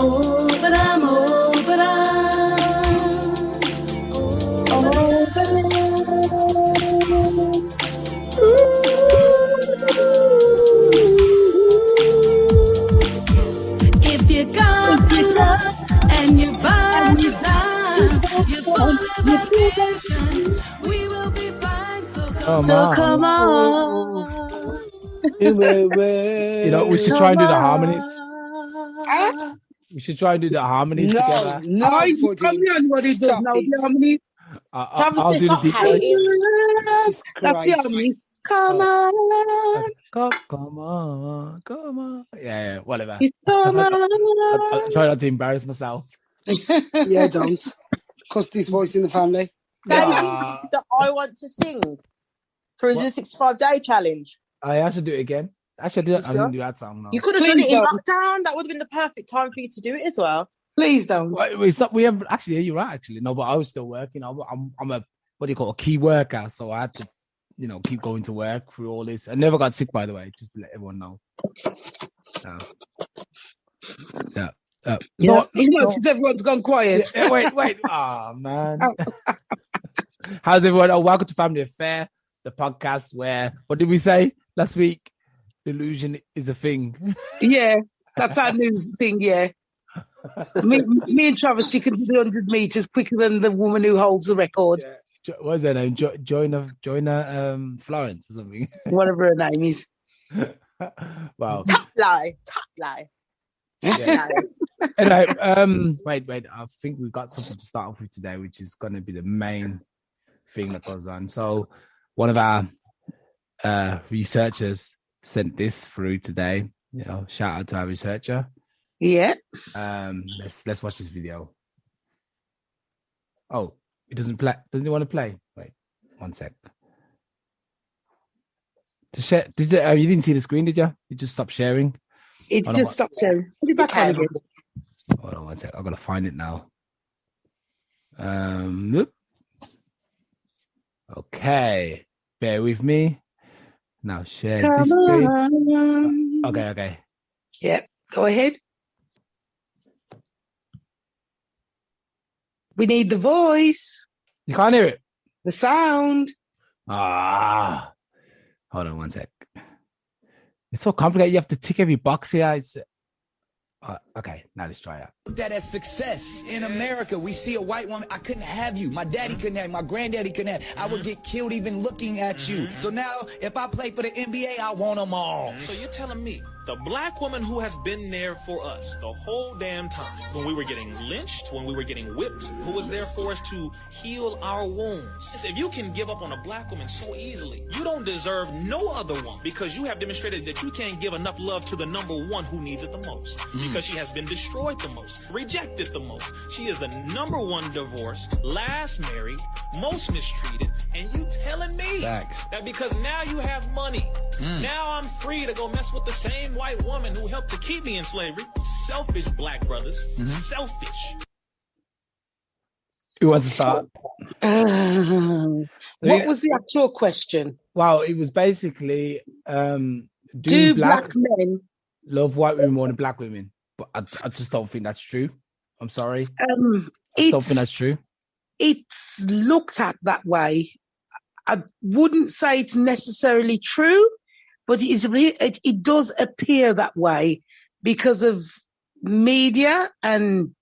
If you got love and you buy your time, you're full of ambition, we will be fine. So come on. You know, we should try and do the harmonies. We should try and do the harmonies together. No, I'm the only one who does know the harmonies. I'll do the deep voice. That's the harmonies. Come on. Come on. Yeah, whatever. Come on. I'll try not to embarrass myself. Yeah, don't. Because this voice in the family. That I want to sing. 365-day challenge. I have to do it again. Actually, I didn't do that song. No. You could have done it in lockdown. That would have been the perfect time for you to do it as well. Please don't. We haven't actually. You're right. Actually, no, but I was still working. I'm a what do you call a key worker, so I had to, keep going to work through all this. I never got sick, by the way, just to let everyone know. No, since everyone's gone quiet. Yeah, wait. Oh man. How's everyone? Oh, welcome to Family Affair, the podcast where, what did we say last week? Illusion is a thing. Yeah, that's our new thing, yeah. me and Travesty can do the 100 meters quicker than the woman who holds the record. Yeah. What's her name? Joyner Florence or something. Whatever her name is. Wow. Top lie. Yeah. Anyway, wait. I think we've got something to start off with today, which is going to be the main thing that goes on. So one of our researchers sent this through today. Shout out to our researcher. Yeah. Let's watch this video. Oh, it doesn't play. Doesn't it want to play? Wait, one sec. To share, you didn't see the screen, did you? You just stopped sharing. It's just stopped sharing. Put it back on again. Hold on one sec. I've got to find it now. Okay, bear with me. Now share this screen. Okay. Yep, go ahead. We need the voice. You can't hear it? The sound. Hold on one sec. It's so complicated. You have to tick every box here. Okay, now let's try it. That as success in America, we see a white woman. I couldn't have you. My daddy couldn't have you. My granddaddy couldn't have you. I would get killed even looking at you. So now, if I play for the NBA, I want them all. So you're telling me the black woman who has been there for us the whole damn time, when we were getting lynched, when we were getting whipped, who was there for us to heal our wounds? If you can give up on a black woman so easily, you don't deserve no other one, because you have demonstrated that you can't give enough love to the number one who needs it the most, because she has been destroyed the most, rejected the most. She is the number one divorced, last married, most mistreated, and you telling me that because now you have money, now I'm free to go mess with the same white woman who helped to keep me in slavery? Selfish black brothers. Selfish. Who wants to start? What was the actual question? Well, it was basically do black men love white women more than black women? But I just don't think that's true. I'm sorry. I don't think that's true. It's looked at that way. I wouldn't say it's necessarily true, but it does appear that way because of media, and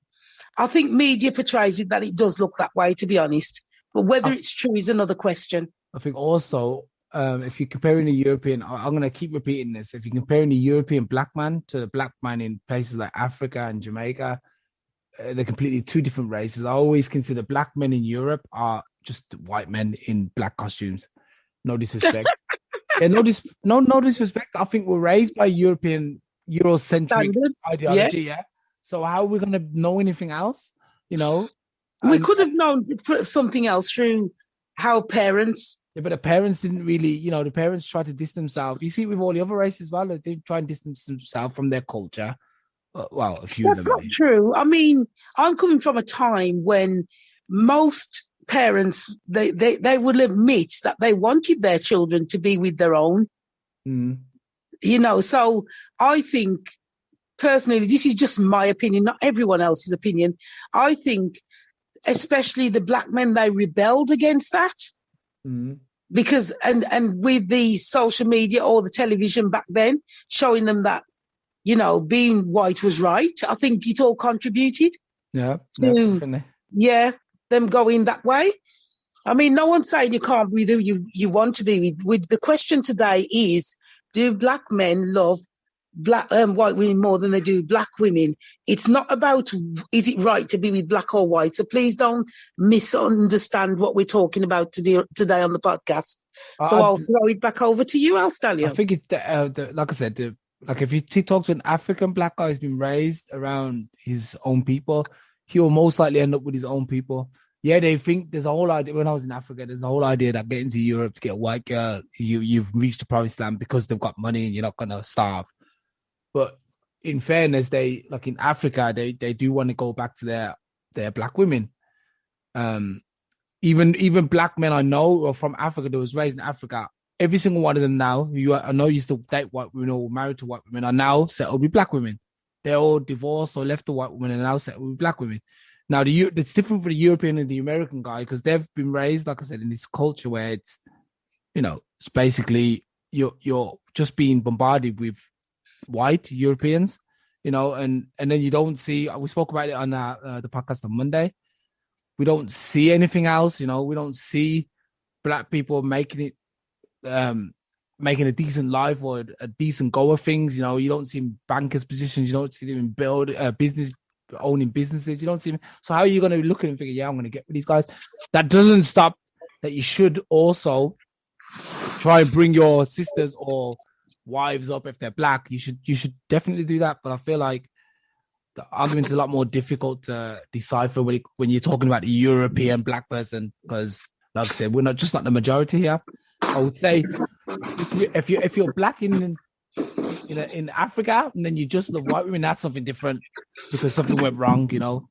I think media portrays it that it does look that way, to be honest. But whether it's true is another question. I think also, if you're comparing the European, I'm going to keep repeating this. If you're comparing the European black man to the black man in places like Africa and Jamaica, they're completely two different races. I always consider black men in Europe are just white men in black costumes. No disrespect. No disrespect. I think we're raised by Eurocentric standards, ideology. Yeah. So how are we going to know anything else? We could have known something else through how parents. Yeah, but the parents didn't really, the parents tried to distance themselves. You see, with all the other races, well, they try and distance themselves from their culture. Well, a few That's of them. That's not true. I mean, I'm coming from a time when most parents, they will admit that they wanted their children to be with their own. So I think personally, this is just my opinion, not everyone else's opinion. I think, especially the black men, they rebelled against that. Mm-hmm. Because, and with the social media or the television back then, showing them that, you know, being white was right, I think it all contributed Yeah, to, definitely. them going that way. I mean, no one's saying you can't be who you want to be with. The question today is, do black men love white women more than they do black women? It's not about, is it right to be with black or white? So please don't misunderstand what we're talking about today on the podcast. So I'll throw it back over to you, Alstallio. I think it's like I said, like if you talk to an African black guy who's been raised around his own people, he will most likely end up with his own people. Yeah, they think there's a whole idea. When I was in Africa, there's a whole idea that getting to Europe to get a white girl, you've reached the promised land because they've got money and you're not gonna starve. But in fairness, they like in Africa, they do want to go back to their black women. Even black men I know are from Africa that was raised in Africa. Every single one of them now, I know used to date white women or married to white women, are now settled with black women. They're all divorced or left the white women and are now settled with black women. Now, it's different for the European and the American guy because they've been raised, like I said, in this culture where it's, you know, it's basically you're just being bombarded with white Europeans, you know, and then you don't see. We spoke about it on the podcast on Monday. We don't see anything else, you know. We don't see black people making a decent life or a decent go of things. You know, you don't see them in bankers' positions. You don't see them in owning businesses. You don't see them. So how are you going to be looking and figure, yeah, I'm going to get with these guys? That doesn't stop that you should also try and bring your sisters or wives up if they're black. You should definitely do that. But I feel like the argument's a lot more difficult to decipher when you're talking about a European black person, because, like I said, we're not the majority here. I would say if you're black in Africa and then you just love white women, that's something different because something went wrong, you know.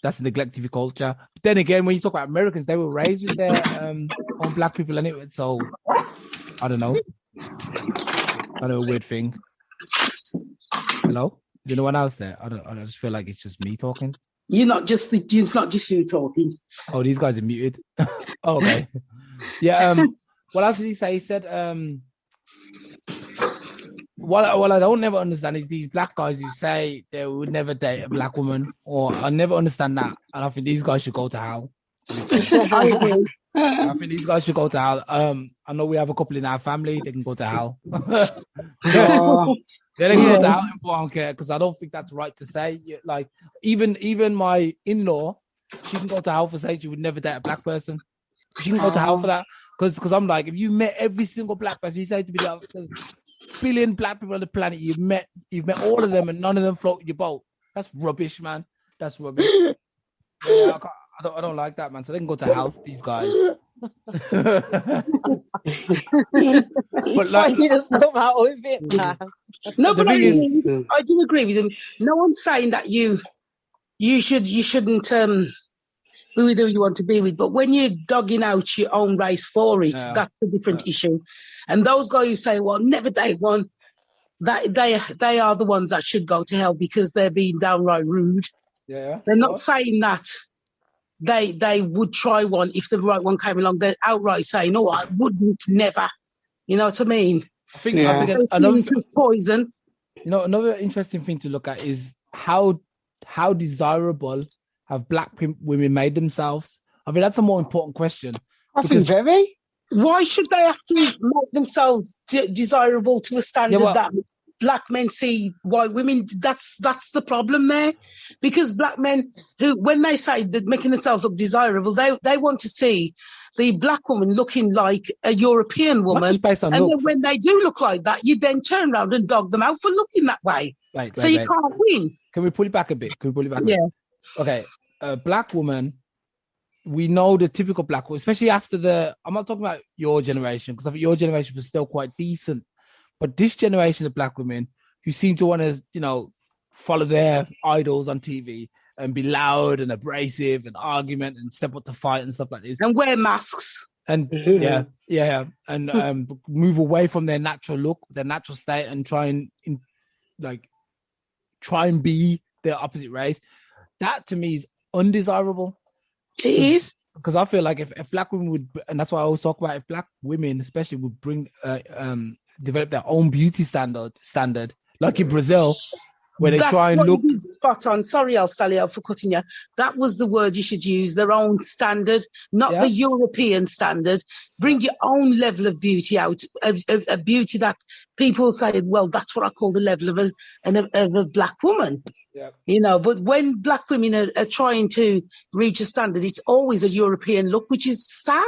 That's a neglect of your culture. But then again, when you talk about Americans, they were raised with their own black people anyway. So I don't know. Kind of a weird thing. Hello? Is anyone else there? I just feel like it's just me talking. It's not just you talking. Oh, these guys are muted. Oh, okay. Yeah. What else did he say? He said, what I don't never understand is these black guys who say they would never date a black woman, or I never understand that. And I think these guys should go to hell. I think these guys should go to hell. I know we have a couple in our family. They can go to hell. They can go to hell if I don't care, because I don't think that's right to say. Like even my in-law, she can go to hell for saying she would never date a black person. She can go to hell for that. Because I'm like, if you met every single black person, you say to me, the billion black people on the planet, you've met all of them and none of them float your boat. That's rubbish, man. That's rubbish. Yeah, I don't like that, man. So they can go to hell, these guys. But like, you just come out with it, man. No, but I do agree with him. No one's saying that you shouldn't be with who you want to be with, but when you're dogging out your own race for it, that's a different issue. And those guys who say, well, never date one, that they are the ones that should go to hell because they're being downright rude. Yeah. They're not saying that they would try one if the right one came along. They're outright saying, no, I wouldn't, never. You know what I mean? I think another poison. You know, another interesting thing to look at is how desirable have black women made themselves? I think that's a more important question. I think very. Why should they have to make themselves desirable to a standard that black men see white women? That's the problem there. Because black men who, when they say that making themselves look desirable, they want to see the black woman looking like a European woman. Not just based on and looks. Then when they do look like that, you then turn around and dog them out for looking that way. Right, you can't win. Can we pull it back a bit? Okay, a black woman, we know the typical black woman, especially after I'm not talking about your generation, because I think your generation was still quite decent, but this generation of black women who seem to want to, you know, follow their idols on TV and be loud and abrasive and argument and step up to fight and stuff like this. And wear masks. And and move away from their natural look, their natural state, and try and try and be the opposite race. That to me is undesirable. It is. Because I feel like if black women would, and that's why I always talk about, if black women especially would bring develop their own beauty standard, like in Brazil, where they try and look spot on. Sorry, Alstallio, for cutting you. That was the word you should use. Their own standard, not the European standard. Bring your own level of beauty out, a beauty that people say, well, that's what I call the level of a black woman. Yeah. You know, but when black women are trying to reach a standard, it's always a European look, which is sad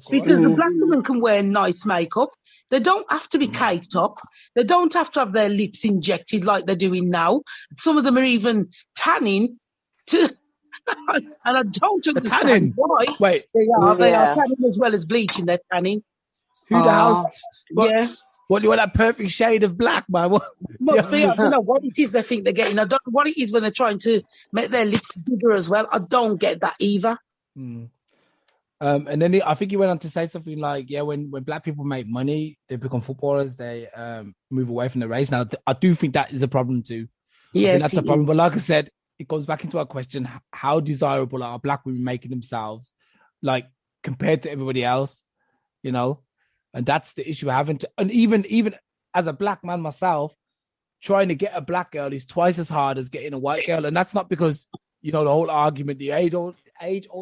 because the black woman can wear nice makeup. They don't have to be caked up. They don't have to have their lips injected like they're doing now. Some of them are even tanning and I don't understand why. Wait, they are tanning as well as bleaching. They're tanning. Who the hell's? Yeah. What do you want, that perfect shade of black, man? What? Must be. I don't know what it is they think they're getting. I don't know what it is when they're trying to make their lips bigger as well. I don't get that either. And then I think he went on to say something like, when black people make money, they become footballers, they move away from the race. Now, I do think that is a problem too. Yes, that's a problem. But like I said, it goes back into our question, how desirable are black women making themselves, like, compared to everybody else, you know? And that's the issue we're having. And even as a black man myself, trying to get a black girl is twice as hard as getting a white girl. And that's not because, you know, the whole argument, the age-old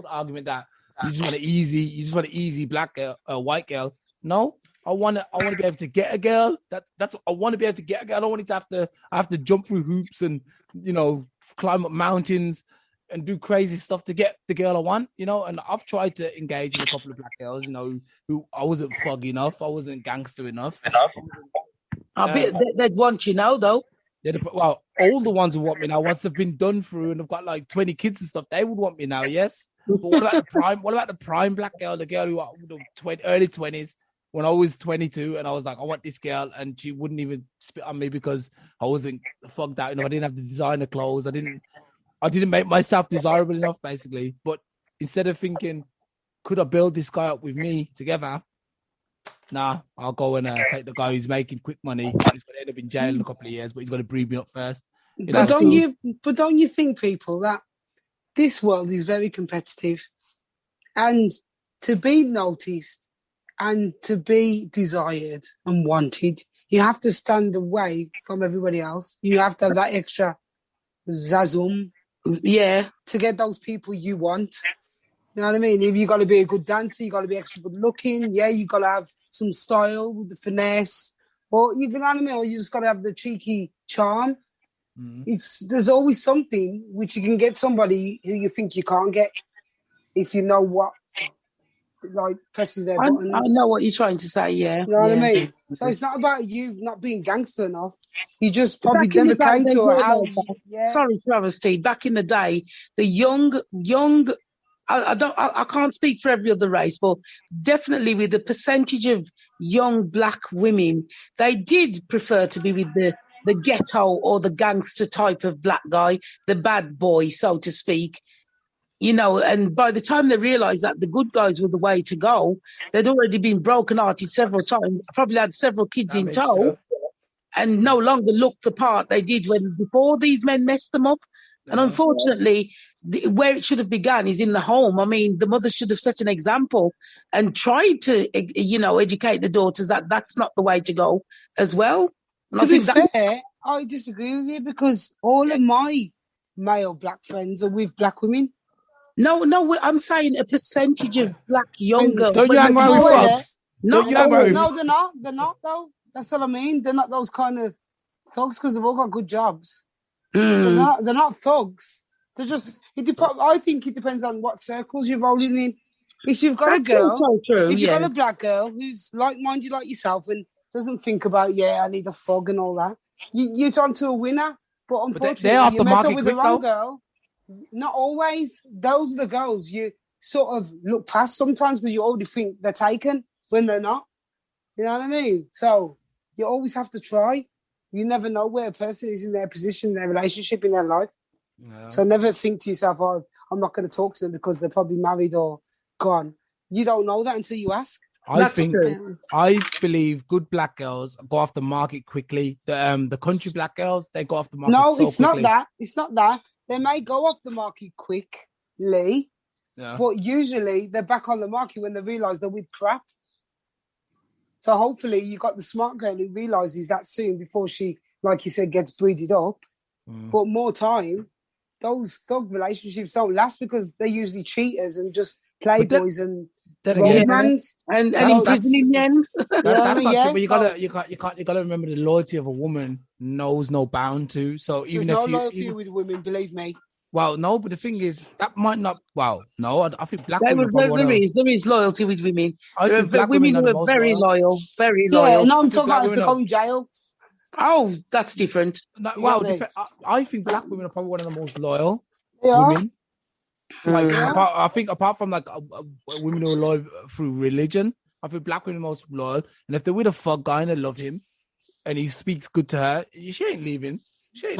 argument that you just want an easy black girl, white girl. No, I want to be able to get a girl. That's I want to be able to get a girl. I don't want it to have to jump through hoops and, you know, climb up mountains and do crazy stuff to get the girl I want, you know. And I've tried to engage with a couple of black girls, you know, who I wasn't thug enough, I wasn't gangster enough. They'd want you now, though. Yeah, well, all the ones who want me now, once they've been done through and I've got like 20 kids and stuff, they would want me now, yes. But what about the prime? What about the prime black girl, the girl who was early 20s, when I was 22, and I was like, I want this girl, and she wouldn't even spit on me because I wasn't fucked out. You know, I didn't have the designer clothes. I didn't make myself desirable enough, basically. But instead of thinking, could I build this guy up with me together? Nah, I'll go and take the guy who's making quick money. He's going to end up in jail in a couple of years, but he's going to breed me up first. But don't you think, people, that this world is very competitive, and to be noticed and to be desired and wanted, you have to stand away from everybody else. You have to have that extra zazum, to get those people you want. You know what I mean? If you got to be a good dancer, you got to be extra good looking. Yeah, you got to have some style with the finesse, or you know what I mean? Or you just got to have the cheeky charm. There's always something which you can get somebody who you think you can't get if you know what, like, presses their buttons. I know what you're trying to say, yeah. You know what I mean? So it's not about you not being gangster enough. You just probably never came to a house. Sorry, Travesty. Back in the day, the young. I can't speak for every other race, but definitely with the percentage of young black women, they did prefer to be with the ghetto or the gangster type of black guy, the bad boy, so to speak. You know, and by the time they realised that the good guys were the way to go, they'd already been broken-hearted several times, probably had several kids in tow, and no longer looked the part they did before these men messed them up. And unfortunately, where it should have begun is in the home. I mean, the mothers should have set an example and tried to, you know, educate the daughters that that's not the way to go as well. And to be fair, I disagree with you because all of my male black friends are with black women. No, I'm saying a percentage of black young girls. Don't you hang around with thugs? No, they're not. They're not, though. That's what I mean. They're not those kind of thugs because they've all got good jobs. So they're not thugs. They're just. I think it depends on what circles you're rolling in. If you've got a girl, if you've got a black girl who's like-minded like yourself and doesn't think about, I need a thug and all that, you're onto a winner. But unfortunately, you met up with the wrong girl. Not always. Those are the girls you sort of look past sometimes because you already think they're taken when they're not. You know what I mean? So you always have to try. You never know where a person is in their position, in their relationship, in their life. Yeah. So never think to yourself, I'm not going to talk to them because they're probably married or gone. You don't know that until you ask. I believe good black girls go off the market quickly. The country black girls, they go off the market. No, so it's quickly. not that. It's not that. They may go off the market quickly, but usually they're back on the market when they realise they're with crap. So hopefully you got the smart girl who realises that soon before she, like you said, gets breeded up. But more time, those thug relationships don't last because they're usually cheaters and just playboys and romance. And in prison in the end. That's not true, but you gotta remember the loyalty of a woman knows no bound to. So even there's if no loyalty with women, believe me. Well, no, but the thing is, that might not. Well, no, I think black there women. There is loyalty with women. I think black women who are very loyal, very loyal. Yeah, no, I'm talking about if they go in jail. Oh, that's different. No, well, I think black women are probably one of the most loyal women. Like, I think apart from like women who are loyal through religion, I think black women are most loyal. And if they're with a fuck guy and they love him, and he speaks good to her, she ain't leaving. She ain't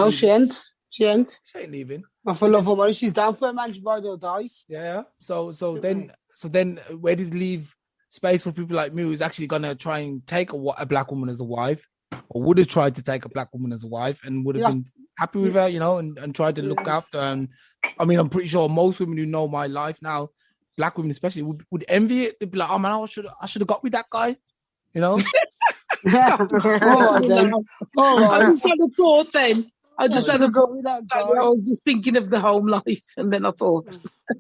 leaving. I feel love her, man. She's down for a man. She's ride or die. Yeah. So then, where does it leave space for people like me who's actually gonna try and take a black woman as a wife, or would have tried to take a black woman as a wife and would have been happy with her, and tried to look after her. And I mean, I'm pretty sure most women who know my life now, black women especially, would envy it. They'd be like, "Oh man, I should have got with that guy," All right, then. I just had a thought then. I was just thinking of the home life, and then I thought,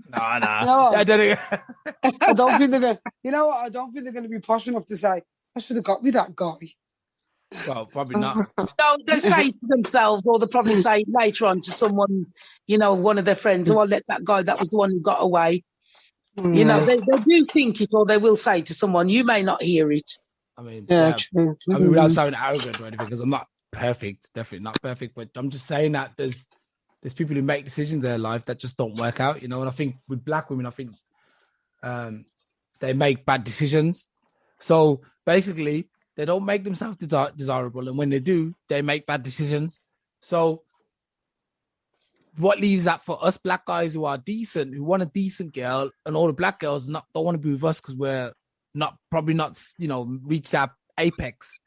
nah. I don't think they're gonna. You know what? I don't think they're gonna be posh enough to say, "I should have got with that guy." Well, probably not. No, they say to themselves, or they probably say later on to someone, one of their friends, "Oh, I'll let that guy. That was the one who got away." They do think it, or they will say to someone. You may not hear it. I mean, true. I mean, without sounding arrogant or anything, because I'm not perfect, definitely not perfect, but I'm just saying that there's people who make decisions in their life that just don't work out, and I think with black women, I think they make bad decisions. So basically, they don't make themselves desirable, and when they do, they make bad decisions. So what leaves that for us black guys who are decent, who want a decent girl, and all the black girls don't want to be with us because we're probably not reached that apex.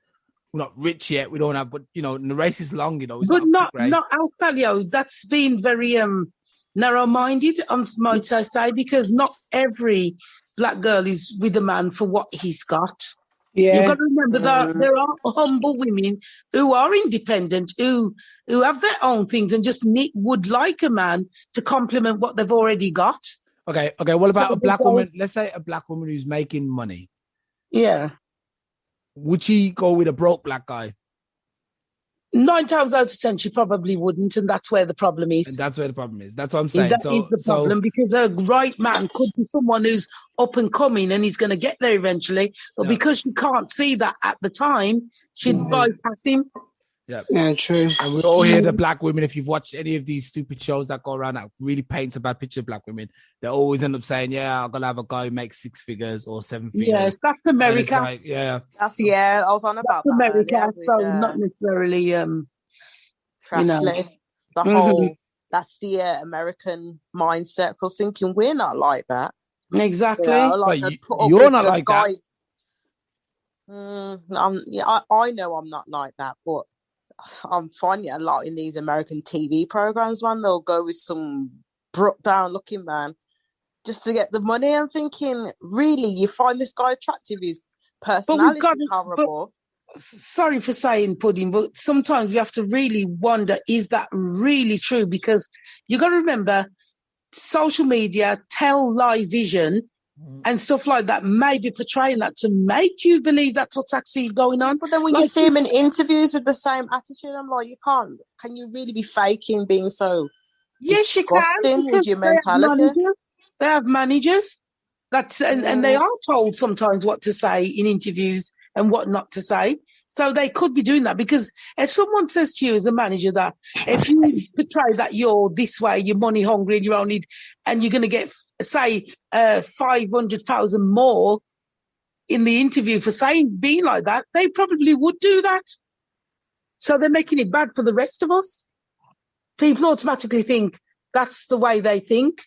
We're not rich yet. We don't have, but and the race is long. It's but not Alstallio. That's been very narrow-minded. Might I say, because not every black girl is with a man for what he's got. Yeah. You've got to remember that there are humble women who are independent, who have their own things and just would like a man to complement what they've already got. Okay. What about a black woman? Let's say a black woman who's making money. Yeah. Would she go with a broke black guy? 9 times out of 10, she probably wouldn't, and that's where the problem is. And that's where the problem is. That's what I'm saying. That is the problem, because a right man could be someone who's up and coming, and he's going to get there eventually. But because she can't see that at the time, she'd bypass him. Yeah, true. And we all hear the black women. If you've watched any of these stupid shows that go around that really paints a bad picture of black women, they always end up saying, "Yeah, I'm gonna have a guy who makes 6 figures or 7 figures." Yes, that's America. Like, I was on about that's that. America, so not necessarily the whole. That's the American mindset. Because I was thinking we're not like that. Exactly. You're not like that. I know I'm not like that, but I'm finding it a lot in these American TV programs, man. They'll go with some broke down looking man just to get the money. I'm thinking, really, you find this guy attractive? His personality is horrible. Sorry for saying pudding, but sometimes we have to really wonder, is that really true? Because you got to remember, social media, live vision, and stuff like that may be portraying that to make you believe that's what's actually going on. But then when you see him in interviews with the same attitude, I'm like, can you really be faking being so disgusting with your mentality? They have managers and they are told sometimes what to say in interviews and what not to say. So they could be doing that, because if someone says to you as a manager that if you portray that you're this way, you're money hungry and you're going to get, say, 500,000 more in the interview for being like that, they probably would do that. So they're making it bad for the rest of us. People automatically think that's the way they think.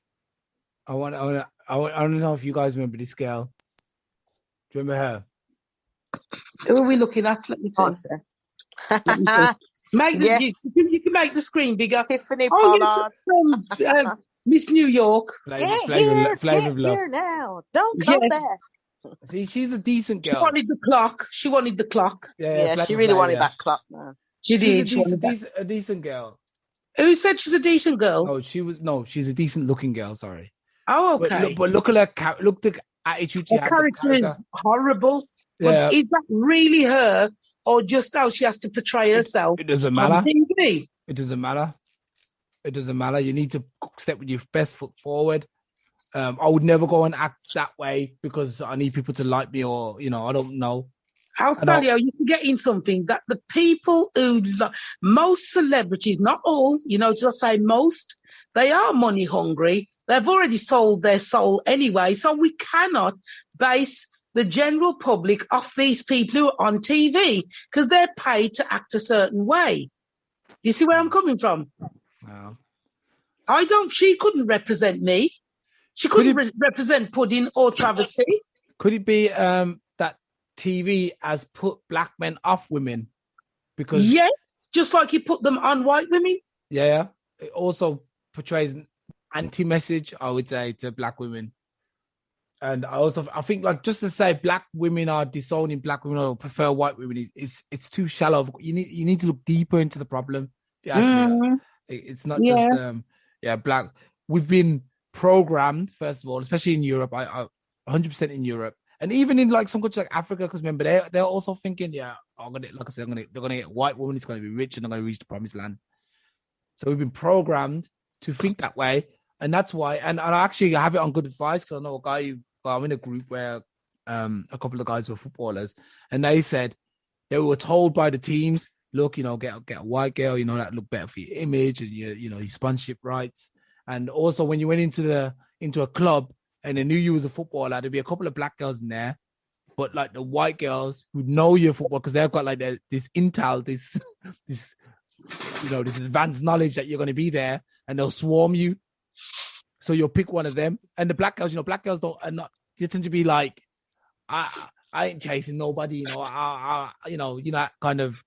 I want to know if you guys remember this girl. Do you remember her? Who are we looking at? Let me see. Let me see. You can make the screen bigger. Tiffany Oh, Pollard. yes, from Miss New York. Get Flavor of love. here now. Don't come back. See, she's a decent girl. She wanted the clock. Yeah, she really wanted that clock, man. She did. She's a decent girl. Who said she's a decent girl? Oh, she's a decent looking girl. Sorry. Oh, okay. But look at her. Look at the attitude she Her had. character is horrible. But Yeah. is that really her, or just how she has to portray herself? It doesn't matter. On TV? It doesn't matter. It doesn't matter. You need to step with your best foot forward. I would never go and act that way because I need people to like me, or I don't know. Alstallio, you can get in something that the people who most celebrities, not all, just say most, they are money hungry. They've already sold their soul anyway, so we cannot base the general public off these people who are on TV because they're paid to act a certain way. Do you see where I'm coming from? No. She couldn't represent me. She couldn't represent Pudding or Travesty. Could it be that TV has put black men off women? Because yes, just like you put them on white women. Yeah. It also portrays an anti-message, I would say, to black women. And I think like just to say black women are disowning black women or prefer white women, it's too shallow. You need to look deeper into the problem. If you ask me, it's not just black. We've been programmed, first of all, especially in Europe. I 100% in Europe, and even in like some countries like Africa, because remember they're also thinking, they're gonna get white women. It's gonna be rich and they're gonna reach the promised land. So we've been programmed to think that way, and that's why. And I actually have it on good advice because I know a guy. I'm in a group where a couple of guys were footballers, and they said they were told by the teams, look, get a white girl, that look better for your image and your sponsorship rights. And also when you went into a club and they knew you was a footballer, there'd be a couple of black girls in there, but like the white girls who know you're football because they've got like this intel, this advanced knowledge that you're going to be there, and they'll swarm you. So you'll pick one of them. And the black girls, they tend to be like, I ain't chasing nobody, kind of,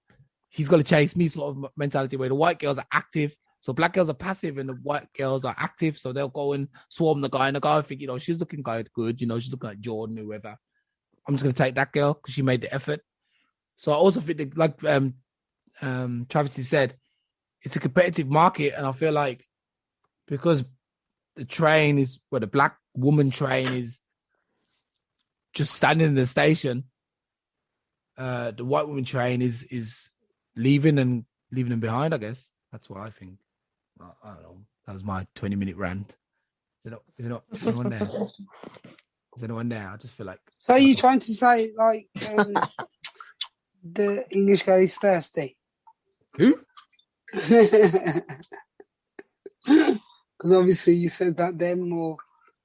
he's going to chase me sort of mentality, where the white girls are active. So black girls are passive and the white girls are active. So they'll go and swarm the guy, and the guy will think, she's looking quite good. She's looking like Jordan, whoever. I'm just going to take that girl because she made the effort. So I also think that, like Travesty said, it's a competitive market. And I feel like because the black woman train is just standing in the station, the white woman train is leaving them behind, I guess. That's what I think. I don't know. That was my 20-minute rant. Is anyone there? Is anyone there? I just feel like... So are you trying to say, like, the English guy is thirsty? Who? Because obviously you said that they're more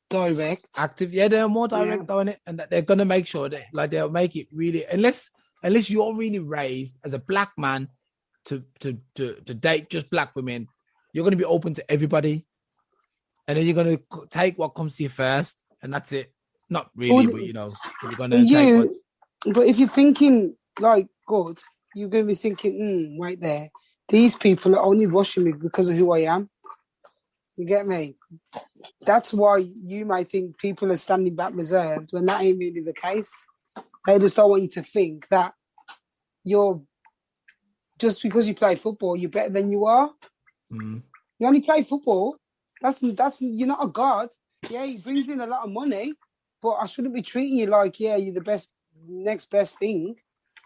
direct. Active. Yeah, they're more direct on it, and that they're going to make sure that they'll make it really... Unless you're really raised as a black man to date just black women, you're going to be open to everybody, and then you're going to take what comes to you first, and that's it. Not really, but you're going to take what... But if you're thinking like good, you're going to be thinking, right there, these people are only rushing me because of who I am. You get me? That's why you might think people are standing back reserved when that ain't really the case. They just don't want you to think that you're, just because you play football, you're better than you are. Mm. You only play football. That's you're not a god. Yeah, it brings in a lot of money, but I shouldn't be treating you like, you're the next best thing.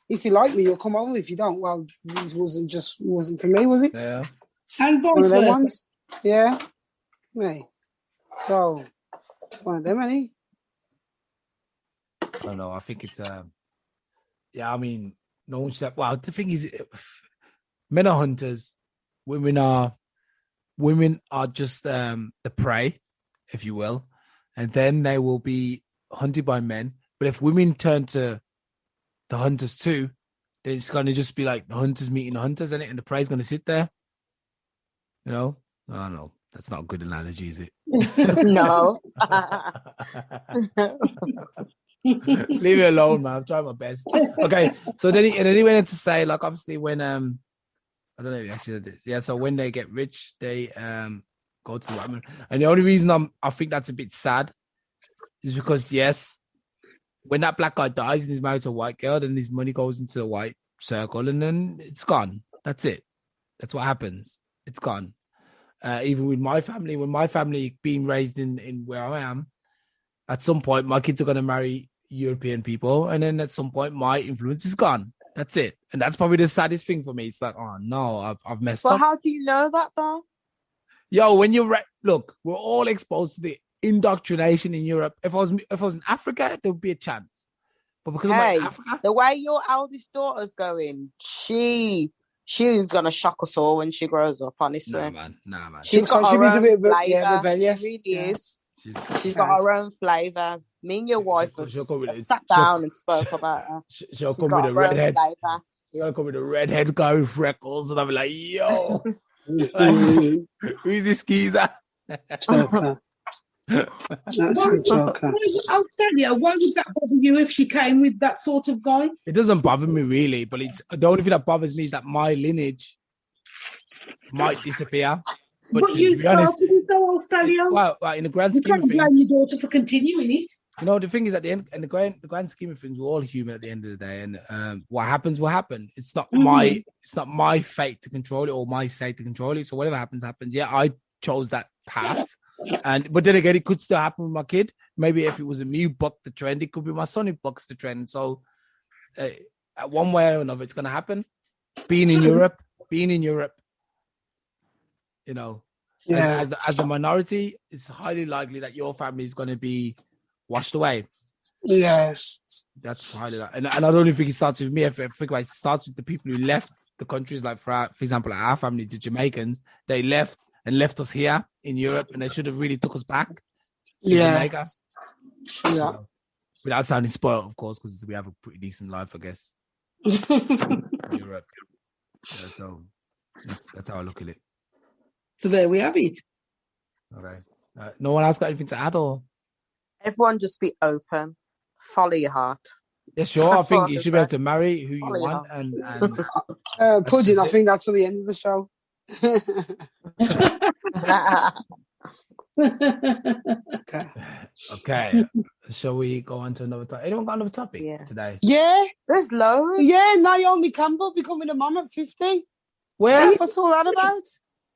If you like me, you'll come over. If you don't, well, this wasn't for me, was it? Yeah. And one of them ones. Yeah. Me. So one of them, any? I don't know. I think it's I mean, no one should. Well, the thing is, men are hunters. Women are just the prey, if you will, and then they will be hunted by men. But if women turn to the hunters too, then it's going to just be like the hunters meeting the hunters, and the prey's going to sit there. I don't know. That's not a good analogy, is it? No. Leave it alone, man. I'm trying my best. Okay, so then he went on to say, like, obviously when I don't know if he actually did this. Yeah, so when they get rich, they go to the white man. And the only reason I think that's a bit sad is because yes, when that black guy dies and he's married to a white girl, then his money goes into the white circle and then it's gone. That's it. That's what happens. It's gone. Even with my family, when my family being raised in where I am, at some point my kids are going to marry European people, and then at some point my influence is gone. That's it. And that's probably the saddest thing for me. It's like, oh no, I've messed up. But how do you know that though? Yo, when you look, we're all exposed to the indoctrination in Europe. If I was in Africa, there would be a chance. But because I'm in Africa, the way your eldest daughter's going, she's gonna shock us all when she grows up. Honestly, nah, man. She's got her own flavour. Rebellious. She really is. She's got her own flavour. Me and your wife sat down and spoke about her. She'll come with a redhead. She's gonna come with a redhead guy with freckles, and I'll be like, yo, who's this geezer? That's a joker. I'll tell you, why would that bother you if she came with that sort of guy? It doesn't bother me really, but it's the only thing that bothers me is that my lineage might disappear. But you to be honest, started it though, Alstallio. Well, in the grand scheme of You can't things, blame your daughter for continuing it. you know, the thing is at the end, in the grand scheme of things, we're all human at the end of the day, and what happens will happen. It's not my fate to control it or my say to control it. So whatever happens, happens. Yeah, I chose that path. But then again, it could still happen with my kid. Maybe if it was me who bucked the trend, it could be my son who bucks the trend. So, one way or another, it's going to happen. Being in Europe, you know, as the minority, it's highly likely that your family is going to be washed away. Yes, that's highly likely. And I don't think it starts with me. I think it starts with the people who left the countries. Like for example, our family, the Jamaicans, they left us here in Europe, and they should have really took us back. Jamaica. Yeah. So, without sounding spoiled, of course, because we have a pretty decent life, I guess. In Europe. Yeah, so that's how I look at it. So there we have it. Okay. No one else got anything to add, or? Everyone just be open. Follow your heart. Yeah, sure. I think you should be able to marry who you want. And Pudding, I think that's for the end of the show. Okay. Shall we go on to another topic? Anyone got another topic today? Yeah. There's loads. Yeah, Naomi Campbell becoming a mum at 50. Where? What's all that about?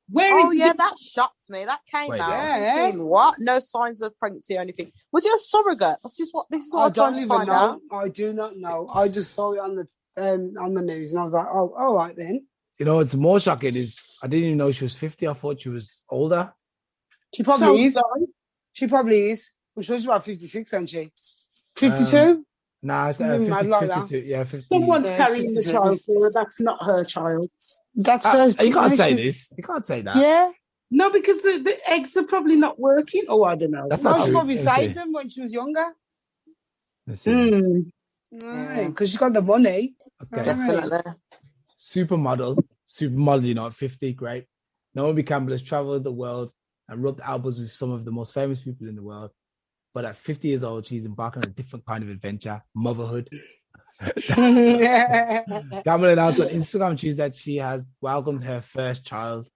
That shocks me. That came out. Yeah. What? No signs of pregnancy or anything. Was it a surrogate? This is what I'm trying to find out. I do not know. I just saw it on the news and I was like, oh, all right then. You know, what's more shocking is I didn't even know she was 50. I thought she was older. She probably is. She probably is. I'm sure she's about 56, isn't she? 52? Nah, it's 50, like 52. Yeah, 50. Someone's carrying 52. The child for her. That's not her child. That's her. You can't say this. You can't say that. Yeah. No, because the eggs are probably not working. Oh, I don't know. That's not she probably saved them when she was younger. Because she got the money. Okay. Definitely. Supermodel, you know, at 50, great. Naomi Campbell has traveled the world and rubbed elbows with some of the most famous people in the world. But at 50 years old, she's embarking on a different kind of adventure, motherhood. Campbell announced on Instagram Tuesday that she has welcomed her first child,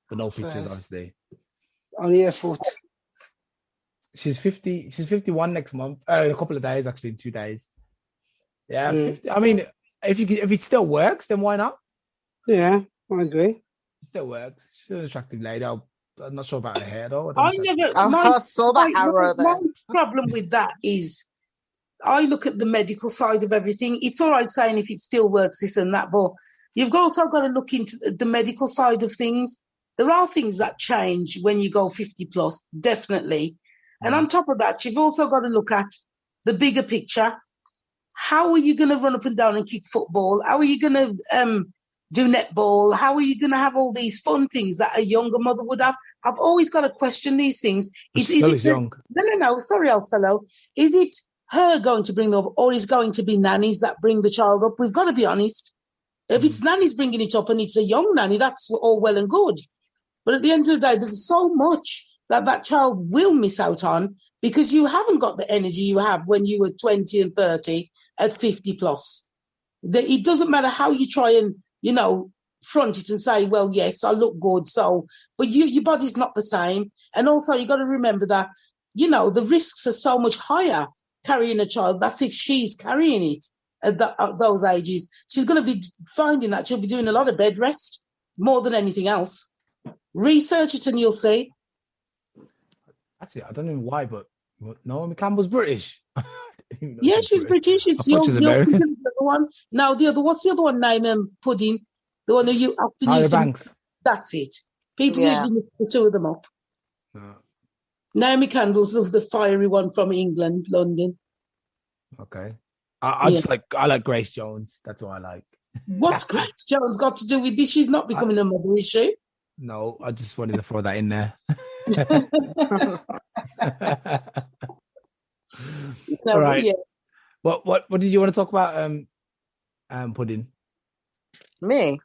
but no pictures, honestly. Only a foot. She's 50. She's 51 next month. In a couple of days, actually, in 2 days. Yeah, 50. I mean, if it still works, then why not? Yeah, I agree. It still works. She's an attractive lady. I'm not sure about her hair though. I saw that arrow there. My problem with that is I look at the medical side of everything. It's all right saying if it still works, this and that, but you've also got to look into the medical side of things. There are things that change when you go 50 plus, definitely. And on top of that, you've also got to look at the bigger picture. How are you going to run up and down and kick football? How are you going to do netball? How are you going to have all these fun things that a younger mother would have? I've always got to question these things. Is it young? No. Sorry, Alstallio. Is it her going to bring up, or is going to be nannies that bring the child up? We've got to be honest. If it's nannies bringing it up and it's a young nanny, that's all well and good. But at the end of the day, there's so much that child will miss out on because you haven't got the energy you have when you were 20 and 30 at 50 plus. It doesn't matter how you try and, front it and say, well, yes, I look good. So, but your body's not the same. And also you got to remember that, the risks are so much higher carrying a child. That's if she's carrying it at those ages. She's going to be finding that she'll be doing a lot of bed rest more than anything else. Research it and you'll see. Actually, I don't know why, but Naomi Campbell's British. Yeah, she's British. It's she's American. The other one. Now, what's the other one name? Pudding. The one that you often Tyra use. Banks. That's it. People usually mix the two of them up. No. Naomi Campbell's the fiery one from England, London. Okay. I like Grace Jones. That's what I like. What's Grace Jones got to do with this? She's not becoming a mother, is she? No, I just wanted to throw that in there. All right. Yeah. What did you want to talk about? Pudding. Me?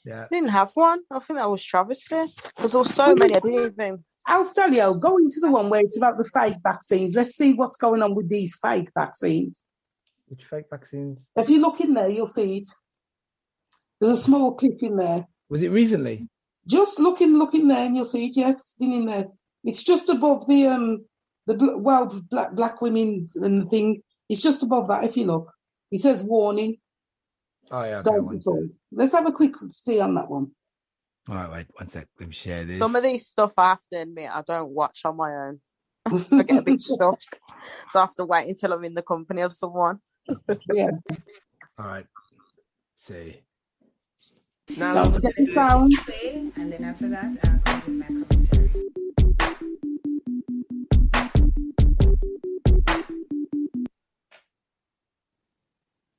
Yeah. I didn't have one. I think that was Travesty. Because there were so many. I didn't even. Alstallio, go into the one where it's about the fake vaccines. Let's see what's going on with these fake vaccines. Which fake vaccines? If you look in there, you'll see it. There's a small clip in there. Was it recently? Just look in there and you'll see it. Yes, in there. It's just above the black women and the thing. It's just above that. If you look, it says warning. Oh yeah. Okay, let's have a quick see on that one. All right, wait 1 sec. Let me share this. Some of these stuff I have to admit I don't watch on my own. I get a bit stuffed, so I have to wait until I'm in the company of someone. Yeah. All right. See. Now So get the sound. And then after that, I'll come with my commentary.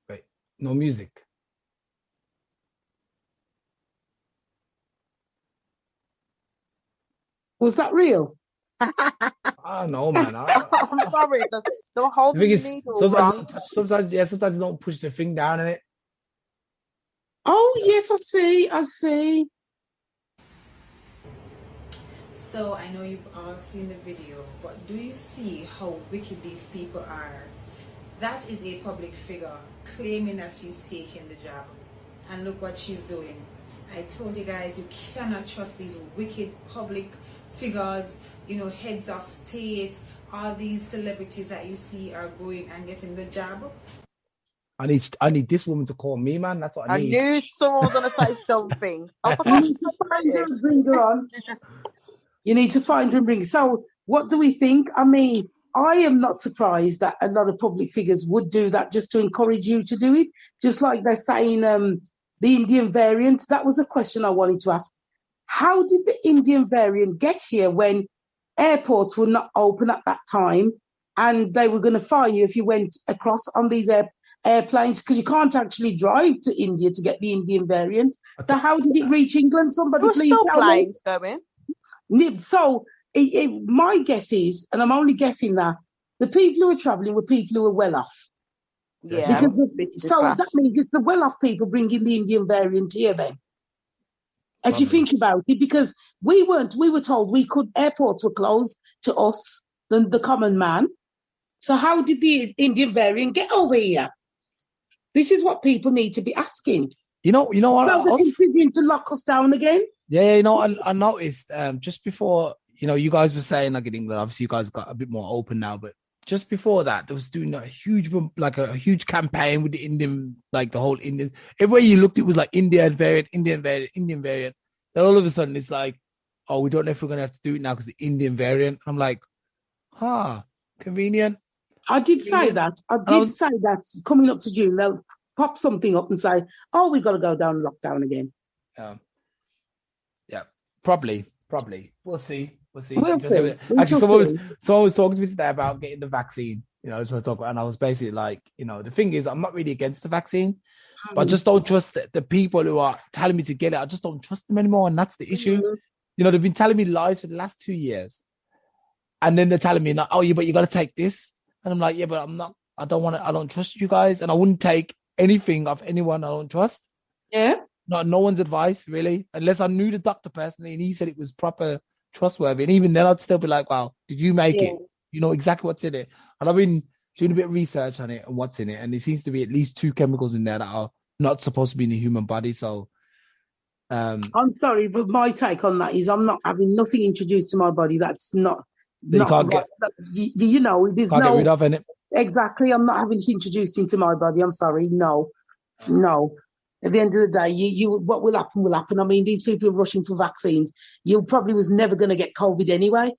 Wait, no music. Was that real? Oh no, man. I'm sorry. The whole The thing is, needle. sometimes you don't push the thing down in it. Oh yes, I see. So I know you've all seen the video, but do you see how wicked these people are? That is a public figure claiming that she's taking the job. And look what she's doing. I told you guys, you cannot trust these wicked public figures, heads of state, all these celebrities that you see are going and getting the job. I need this woman to call me, man. That's what I need. I knew someone was going to say something. I was like, You need to find her and bring her on. You need to find her and bring her. So what do we think? I mean, I am not surprised that a lot of public figures would do that just to encourage you to do it. Just like they're saying the Indian variant. That was a question I wanted to ask. How did the Indian variant get here when airports were not open at that time and they were going to fire you if you went across on these airplanes because you can't actually drive to India to get the Indian variant? So how did it reach England? Somebody please still tell me. planes going. So my guess is, and I'm only guessing that, the people who were travelling were people who were well off. Yeah. Because that means it's the well off people bringing the Indian variant here then. If you think about it, because we were told airports were closed to us, the common man. So how did the Indian variant get over here? This is what people need to be asking. You know what? So they're considering to lock us down again? Yeah, I noticed just before, you guys were saying like in England, obviously you guys got a bit more open now, but just before that, there was doing a huge campaign with the Indian, like the whole Indian. Everywhere you looked, it was like Indian variant. Then all of a sudden, it's like, oh, we don't know if we're gonna have to do it now because the Indian variant. I'm like, convenient. I did say that. I did say that coming up to June, they'll pop something up and say, oh, we got to go down lockdown again. Yeah, probably. We'll see. Actually, someone was talking to me today about getting the vaccine. I just want to talk about, and I was basically like, the thing is, I'm not really against the vaccine, but I just don't trust the people who are telling me to get it. I just don't trust them anymore, and that's the issue. They've been telling me lies for the last 2 years, and then they're telling me, oh, yeah, but you got to take this, and I'm like, yeah, but I'm not. I don't want to. I don't trust you guys, and I wouldn't take anything of anyone I don't trust. Yeah. No one's advice really, unless I knew the doctor personally, and he said it was proper trustworthy. And even then, I'd still be like, wow, did you make it? You know exactly what's in it. And I've been doing a bit of research on it and what's in it. And it seems to be at least 2 chemicals in there that are not supposed to be in the human body. So I'm sorry, but my take on that is I'm not having nothing introduced to my body that's not. You can't get. You know, there's can't no. Get rid of it. Exactly. I'm not having it introduced into my body. I'm sorry. No. At the end of the day, you what will happen will happen. I mean, these people are rushing for vaccines. You probably was never going to get COVID anyway.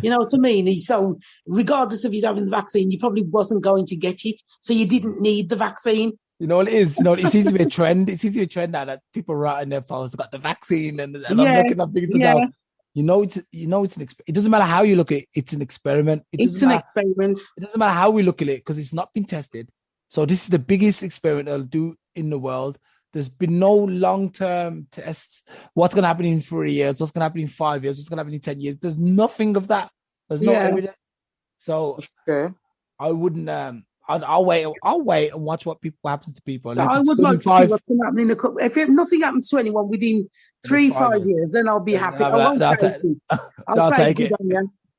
You know what I mean? So regardless of you having the vaccine, you probably wasn't going to get it. So you didn't need the vaccine. You know what it is? You know, it seems to be a trend. It seems to be a trend now that people write in their posts, got the vaccine, and I'm looking up things out. It doesn't matter how you look at it, it's an experiment. It's an experiment. It doesn't matter how we look at it because it's not been tested. So this is the biggest experiment they'll do in the world. There's been no long-term tests. What's going to happen in 3 years? What's going to happen in 5 years? What's going to happen in 10 years? There's nothing of that. There's no evidence. So I wouldn't. I'll wait and watch what happens to people. I would like to see what's going to happen in a couple. If nothing happens to anyone within 3-5 years, then I'll be happy. I'll take it.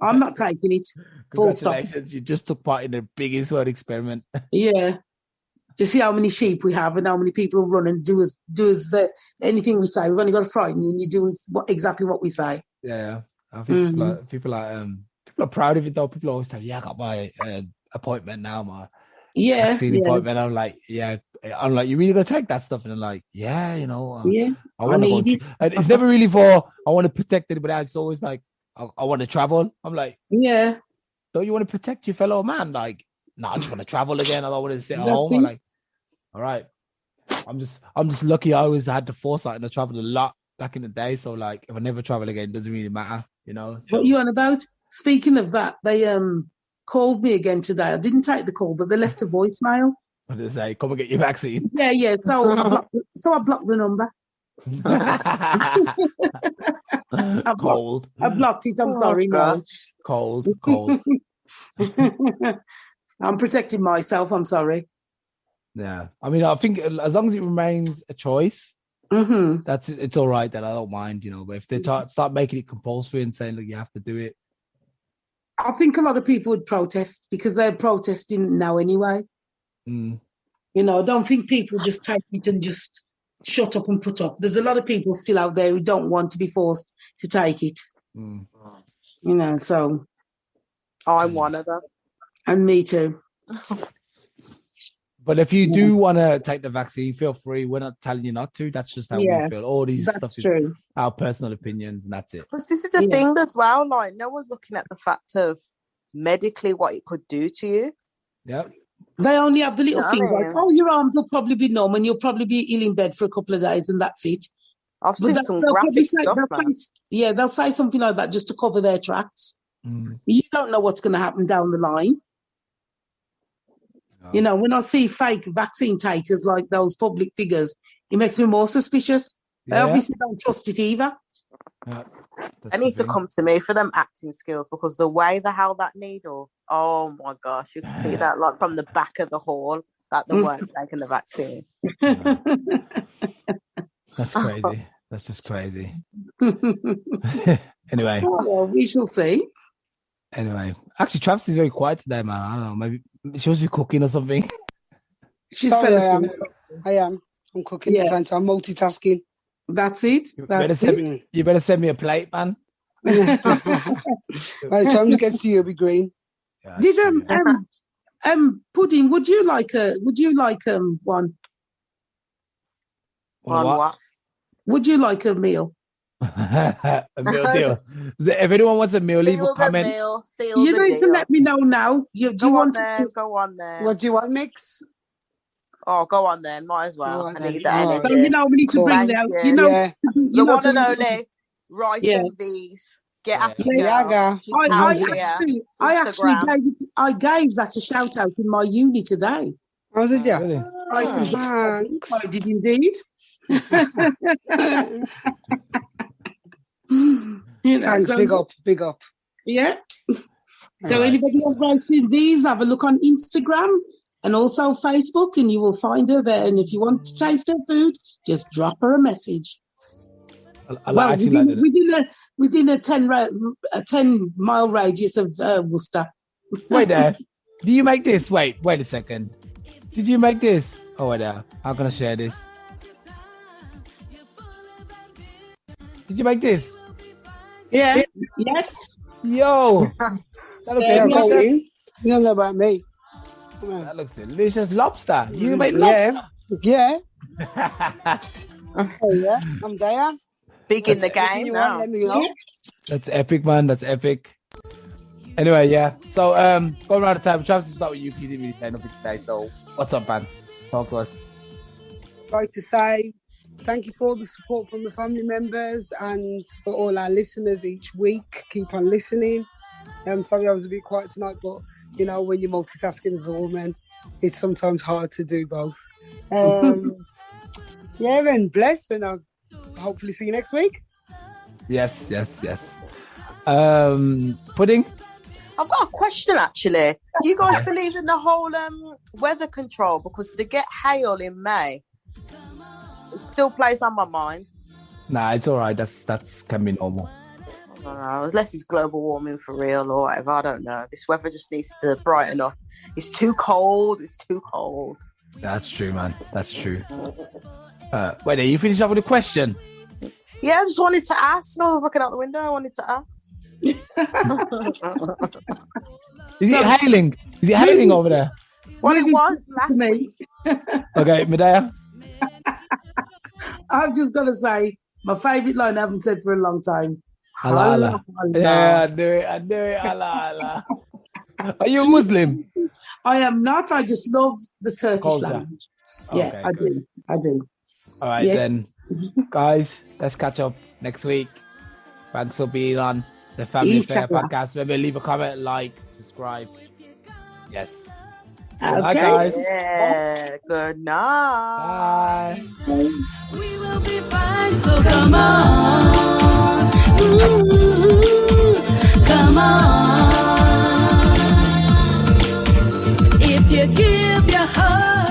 I'm not taking it. Congratulations, you just took part in the biggest world experiment. Yeah. To see how many sheep we have and how many people run and do us anything we say. We've only got to frighten you, and you do exactly what we say. Yeah, I think people are proud of it though. People always tell me, "Yeah, I got my appointment now, my vaccine appointment." I'm like, you really gonna take that stuff? And I'm like, yeah, you know, I want to go. And it's never really for I want to protect anybody else. It's always like I want to travel. I'm like, yeah, don't you want to protect your fellow man? Like, no, I just want to travel again. I don't want to sit at home. I'm like, all right. I'm just lucky. I always had the foresight and I traveled a lot back in the day. So like, if I never travel again, it doesn't really matter, you know. So. What are you on about? Speaking of that, they called me again today. I didn't take the call, but they left a voicemail. What did they say? Come and get your vaccine. Yeah. So I blocked the number. Cold. I blocked it. I'm sorry, no. Cold. I'm protecting myself. I'm sorry. Yeah, I mean, I think as long as it remains a choice, it's all right. That I don't mind, you know. But if they start making it compulsory and saying, "Look, you have to do it," I think a lot of people would protest because they're protesting now anyway. You know, I don't think people just take it and just shut up and put up. There's a lot of people still out there who don't want to be forced to take it. You know, so I'm one of them, and me too. But if you do want to take the vaccine, feel free. We're not telling you not to. That's just how we feel. All these stuff is our personal opinions, and that's it. Because this is the thing as well. Like, no one's looking at the fact of medically what it could do to you. Yeah. They only have the little things like, oh, your arms will probably be numb and you'll probably be ill in bed for a couple of days, and that's it. I've seen some graphic stuff, man. They'll say something like that just to cover their tracks. You don't know what's going to happen down the line. You know, when I see fake vaccine takers like those public figures, it makes me more suspicious. I obviously don't trust it either. They need to come to me for them acting skills, because the way they held that needle, oh my gosh, you can see that like from the back of the hall that they weren't taking the vaccine. That's crazy. That's just crazy. Anyway. Well, we shall see. Anyway, actually, Travesty's very quiet today, man. I don't know. Maybe she must be cooking or something. She's sorry, I am. I'm cooking at the same time, multitasking. That's it. You better send me a plate, man. By the time it gets to you, it'll be green. Yeah, did Pudding? Would you like one? What? Would you like a meal? A meal deal. If anyone wants a meal, leave a comment. You need to let me know now. Do you want to go on there? What do you want, Mix? Oh, go on then. Might as well. I need that. So, you know, we need to bring out. You know, the one and only rice and beans. Get after it. I gave that a shout out in my uni today. Oh, did you? Really? I did indeed. Thanks, big up. Yeah. So anybody who wants these, have a look on Instagram and also Facebook, and you will find her there. And if you want to taste her food, just drop her a message. I actually like it. within a 10-mile radius of Worcester. Wait there. Do you make this? Wait a second. Did you make this? Oh, wait there. How can I share this? Did you make this? Yeah. Yes. Yo. That looks delicious. You don't know about me. Come on. That looks delicious. Lobster. You made lobster. Yeah. Oh, yeah. I'm there. Big in the game You now. want, let me know. That's epic, man. That's epic. Anyway, yeah. So, going around the time, Travis, to start with you. You didn't really say nothing today. So, what's up, man? Talk to us. I'd like to say thank you for all the support from the family members and for all our listeners each week. Keep on listening. I'm sorry I was a bit quiet tonight, but you know, when you're multitasking as a woman, it's sometimes hard to do both. Yeah, and bless, and I'll hopefully see you next week. Yes. Pudding? I've got a question actually. Do you guys believe in the whole weather control? Because to get hail in May, it still plays on my mind. Nah, it's all right. That's can be normal. I don't know, unless it's global warming for real or whatever. I don't know. This weather just needs to brighten up. It's too cold. That's true, man. That's true. Wait, you finished up with a question? Yeah, I just wanted to ask. I was looking out the window. I wanted to ask. Is it hailing? Is it hailing over there? Well, it was last week. Okay, Mideyah. I've just got to say, my favourite line I haven't said for a long time. Allah, Allah. Yeah, I knew it. Allah, Allah. Are you a Muslim? I am not. I just love the Turkish Culture. language. Okay, Yeah, good. I do. All right, Yes. then. Guys, let's catch up next week. Thanks for being on the Family Affair Inshallah. podcast. Remember, leave a comment, like, subscribe. Yes. Okay. Bye, guys. Yeah. Good night. Bye. We will be fine, so come on. Ooh, come on. If you give your heart